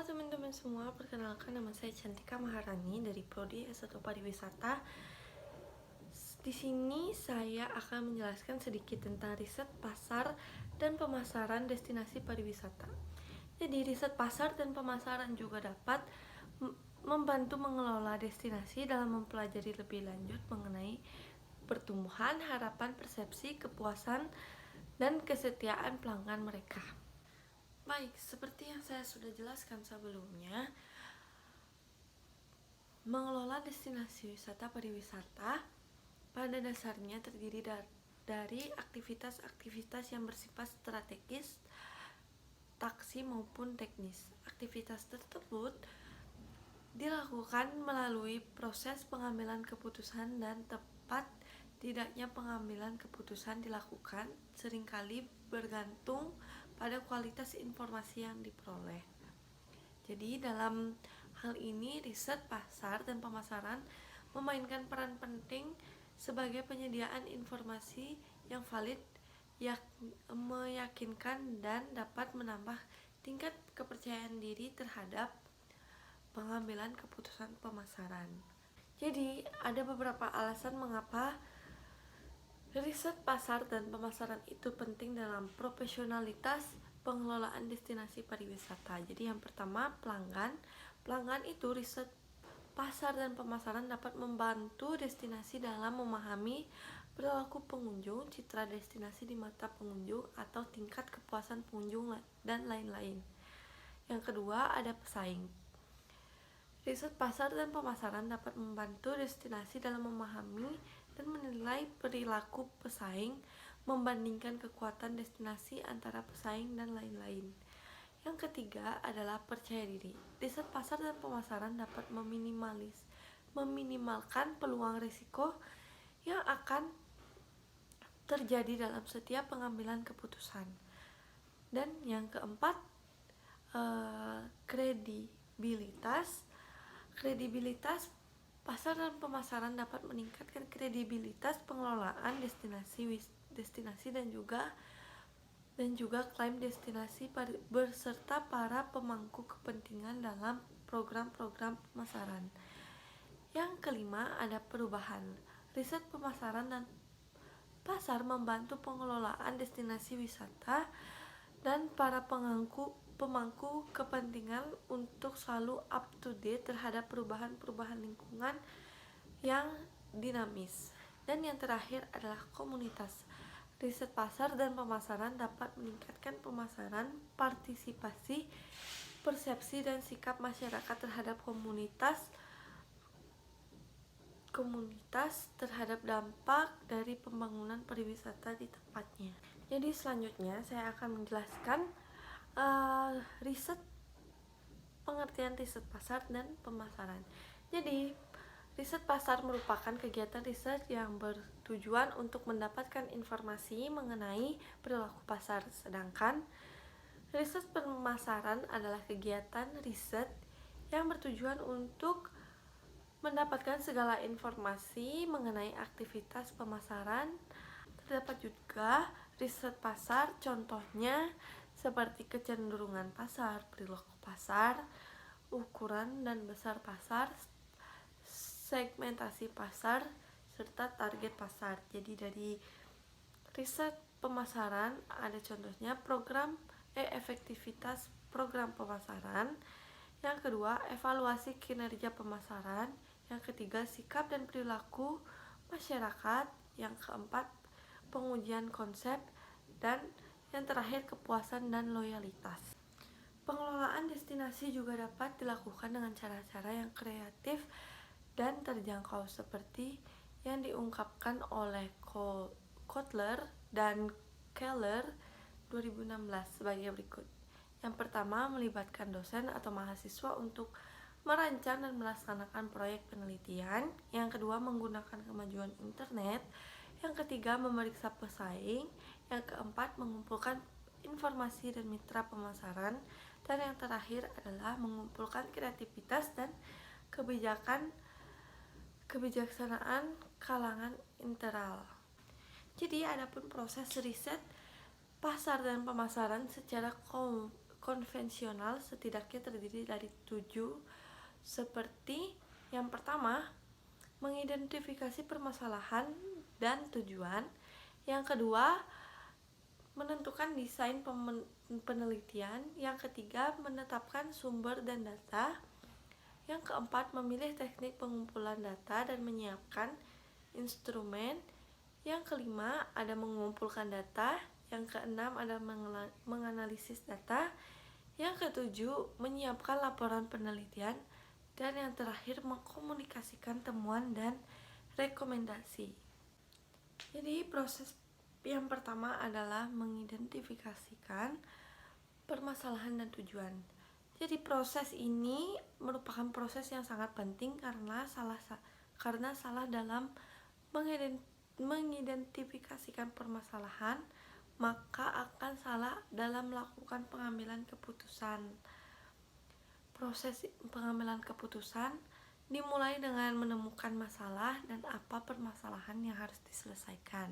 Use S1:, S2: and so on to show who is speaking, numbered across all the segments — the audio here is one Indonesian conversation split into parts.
S1: Halo teman-teman semua, perkenalkan nama saya Cantika Maharani dari Prodi S1 Pariwisata. Di sini saya akan menjelaskan sedikit tentang riset pasar dan pemasaran destinasi pariwisata. Jadi riset pasar dan pemasaran juga dapat membantu mengelola destinasi dalam mempelajari lebih lanjut mengenai pertumbuhan, harapan, persepsi, kepuasan, dan kesetiaan pelanggan mereka. Baik, seperti yang saya sudah jelaskan sebelumnya, mengelola destinasi wisata pariwisata pada dasarnya terdiri dari aktivitas-aktivitas yang bersifat strategis, taksi maupun teknis. Aktivitas tersebut dilakukan melalui proses pengambilan keputusan dan tepat tidaknya pengambilan keputusan dilakukan seringkali bergantung pada kualitas informasi yang diperoleh. Jadi dalam hal ini riset pasar dan pemasaran memainkan peran penting sebagai penyediaan informasi yang valid, meyakinkan dan dapat menambah tingkat kepercayaan diri terhadap pengambilan keputusan pemasaran. Jadi ada beberapa alasan mengapa riset pasar dan pemasaran itu penting dalam profesionalitas pengelolaan destinasi pariwisata. Jadi yang pertama, pelanggan itu riset pasar dan pemasaran dapat membantu destinasi dalam memahami perilaku pengunjung, citra destinasi di mata pengunjung, atau tingkat kepuasan pengunjung dan lain-lain. Yang kedua, ada pesaing. Riset pasar dan pemasaran dapat membantu destinasi dalam memahami dan menilai perilaku pesaing, membandingkan kekuatan destinasi antara pesaing dan lain-lain. Yang ketiga adalah percaya diri. Riset pasar dan pemasaran dapat meminimalkan peluang risiko yang akan terjadi dalam setiap pengambilan keputusan. Dan yang keempat, kredibilitas pasar dan pemasaran dapat meningkatkan kredibilitas pengelolaan destinasi dan juga klaim destinasi berserta para pemangku kepentingan dalam program-program pemasaran. Yang kelima, ada perubahan. Riset pemasaran dan pasar membantu pengelolaan destinasi wisata dan para pemangku kepentingan untuk selalu up to date terhadap perubahan-perubahan lingkungan yang dinamis. Dan yang terakhir adalah komunitas. Riset pasar dan pemasaran dapat meningkatkan pemasaran, partisipasi, persepsi dan sikap masyarakat terhadap komunitas terhadap dampak dari pembangunan pariwisata di tempatnya. Jadi selanjutnya saya akan menjelaskan pengertian riset pasar dan pemasaran. Jadi riset pasar merupakan kegiatan riset yang bertujuan untuk mendapatkan informasi mengenai perilaku pasar, sedangkan riset pemasaran adalah kegiatan riset yang bertujuan untuk mendapatkan segala informasi mengenai aktivitas pemasaran. Terdapat juga riset pasar, contohnya seperti kecenderungan pasar, perilaku pasar, ukuran dan besar pasar, segmentasi pasar, serta target pasar. Jadi dari riset pemasaran ada contohnya efektivitas program pemasaran. Yang kedua, evaluasi kinerja pemasaran. Yang ketiga, sikap dan perilaku masyarakat. Yang keempat, pengujian konsep. Dan yang terakhir, kepuasan dan loyalitas. Pengelolaan destinasi juga dapat dilakukan dengan cara-cara yang kreatif dan terjangkau seperti yang diungkapkan oleh Kotler dan Keller 2016 sebagai berikut. Yang pertama, melibatkan dosen atau mahasiswa untuk merancang dan melaksanakan proyek penelitian. Yang kedua, menggunakan kemajuan internet. Yang ketiga, memeriksa pesaing. Yang keempat, mengumpulkan informasi dan mitra pemasaran. Dan yang terakhir adalah mengumpulkan kreativitas dan kebijaksanaan kalangan internal. Jadi adapun proses riset pasar dan pemasaran secara konvensional setidaknya terdiri dari 7, seperti yang pertama, mengidentifikasi permasalahan dan tujuan. Yang kedua, menentukan desain penelitian. Yang ketiga, menetapkan sumber dan data. Yang keempat, memilih teknik pengumpulan data dan menyiapkan instrumen. Yang kelima, ada mengumpulkan data. Yang keenam, ada menganalisis data. Yang ketujuh, menyiapkan laporan penelitian. Dan yang terakhir, mengkomunikasikan temuan dan rekomendasi. Jadi proses yang pertama adalah mengidentifikasikan permasalahan dan tujuan. Jadi proses ini merupakan proses yang sangat penting karena salah dalam mengidentifikasikan permasalahan, maka akan salah dalam melakukan pengambilan keputusan. Proses pengambilan keputusan dimulai dengan menemukan masalah dan apa permasalahan yang harus diselesaikan.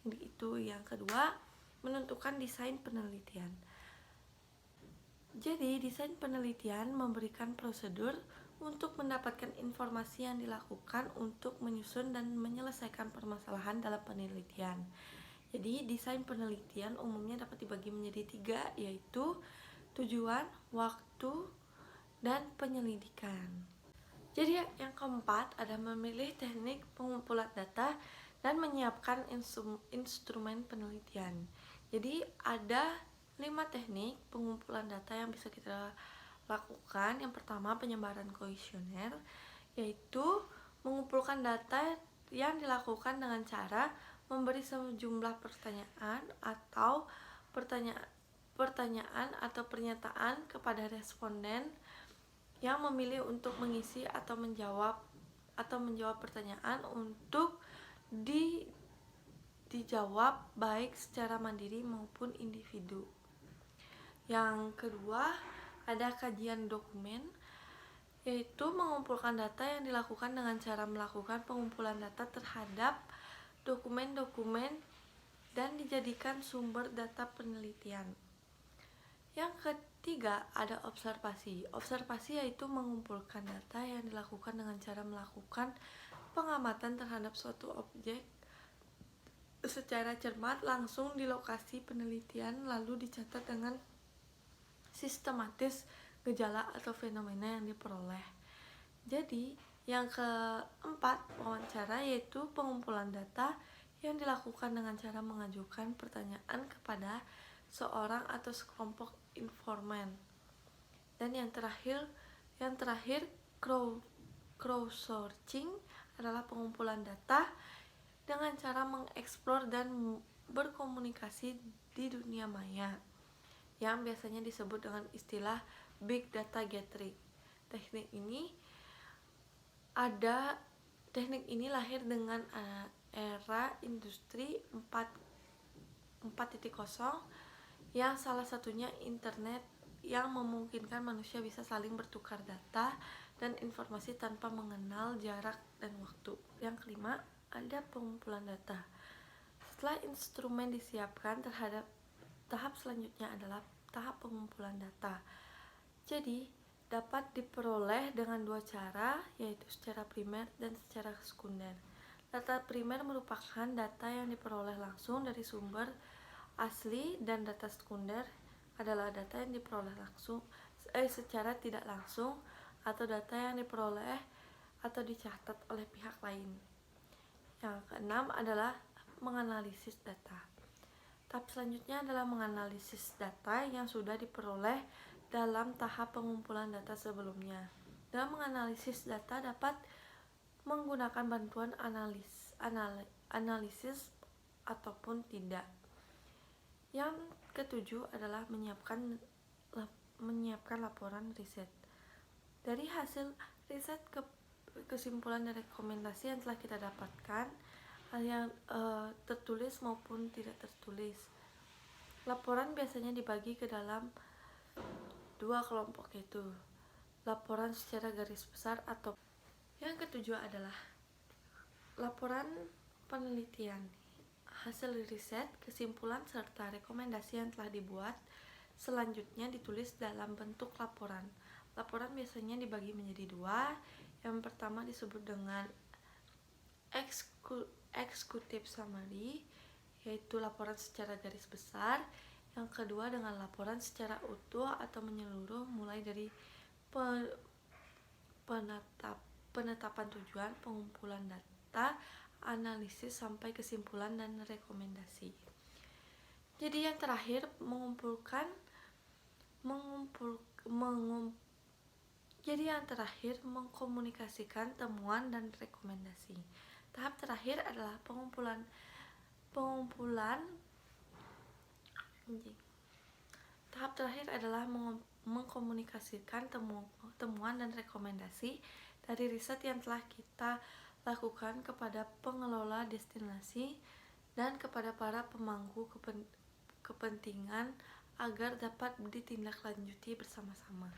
S1: Itu yang kedua, menentukan desain penelitian. Jadi, desain penelitian memberikan prosedur untuk mendapatkan informasi yang dilakukan untuk menyusun dan menyelesaikan permasalahan dalam penelitian. Jadi, desain penelitian umumnya dapat dibagi menjadi 3, yaitu tujuan, waktu, dan penyelidikan. Jadi yang keempat ada memilih teknik pengumpulan data dan menyiapkan instrumen penelitian. Jadi ada 5 teknik pengumpulan data yang bisa kita lakukan. Yang pertama, penyebaran kuesioner, yaitu mengumpulkan data yang dilakukan dengan cara memberi sejumlah pertanyaan atau pertanyaan atau pernyataan kepada responden yang memilih untuk mengisi atau menjawab pertanyaan untuk dijawab baik secara mandiri maupun individu. Yang kedua, ada kajian dokumen, yaitu mengumpulkan data yang dilakukan dengan cara melakukan pengumpulan data terhadap dokumen-dokumen dan dijadikan sumber data penelitian. Yang ketiga, ada observasi. Observasi yaitu mengumpulkan data yang dilakukan dengan cara melakukan pengamatan terhadap suatu objek secara cermat langsung di lokasi penelitian, lalu dicatat dengan sistematis gejala atau fenomena yang diperoleh. Jadi, yang keempat, wawancara, yaitu pengumpulan data yang dilakukan dengan cara mengajukan pertanyaan kepada seorang atau sekelompok informan. Dan yang terakhir crowdsourcing adalah pengumpulan data dengan cara mengeksplor dan berkomunikasi di dunia maya, yang biasanya disebut dengan istilah big data gathering. Teknik ini lahir dengan era industri 4.0, yang salah satunya internet yang memungkinkan manusia bisa saling bertukar data dan informasi tanpa mengenal jarak dan waktu. Yang kelima, ada pengumpulan data. Setelah instrumen disiapkan, tahap selanjutnya adalah tahap pengumpulan data. Jadi, dapat diperoleh dengan 2 cara, yaitu secara primer dan secara sekunder. Data primer merupakan data yang diperoleh langsung dari sumber asli, dan data sekunder adalah data yang diperoleh secara tidak langsung atau data yang diperoleh atau dicatat oleh pihak lain. Yang keenam adalah menganalisis data. Tahap selanjutnya adalah menganalisis data yang sudah diperoleh dalam tahap pengumpulan data sebelumnya. Dalam menganalisis data dapat menggunakan bantuan analisis ataupun tidak. Yang ketujuh adalah menyiapkan laporan riset. Dari hasil riset, kesimpulan dan rekomendasi yang telah kita dapatkan, yang tertulis maupun tidak tertulis. Laporan biasanya dibagi ke dalam 2 kelompok, yaitu laporan secara garis besar atau yang ketujuh adalah laporan penelitian, hasil riset, kesimpulan serta rekomendasi yang telah dibuat selanjutnya ditulis dalam bentuk laporan. Laporan biasanya dibagi menjadi dua. Yang pertama disebut dengan executive summary, yaitu laporan secara garis besar. Yang kedua dengan laporan secara utuh atau menyeluruh, mulai dari penetapan tujuan, pengumpulan data, analisis sampai kesimpulan dan rekomendasi. Jadi yang terakhir mengkomunikasikan temuan dan rekomendasi. Tahap terakhir adalah mengkomunikasikan temuan dan rekomendasi dari riset yang telah kita lakukan kepada pengelola destinasi dan kepada para pemangku kepentingan agar dapat ditindaklanjuti bersama-sama.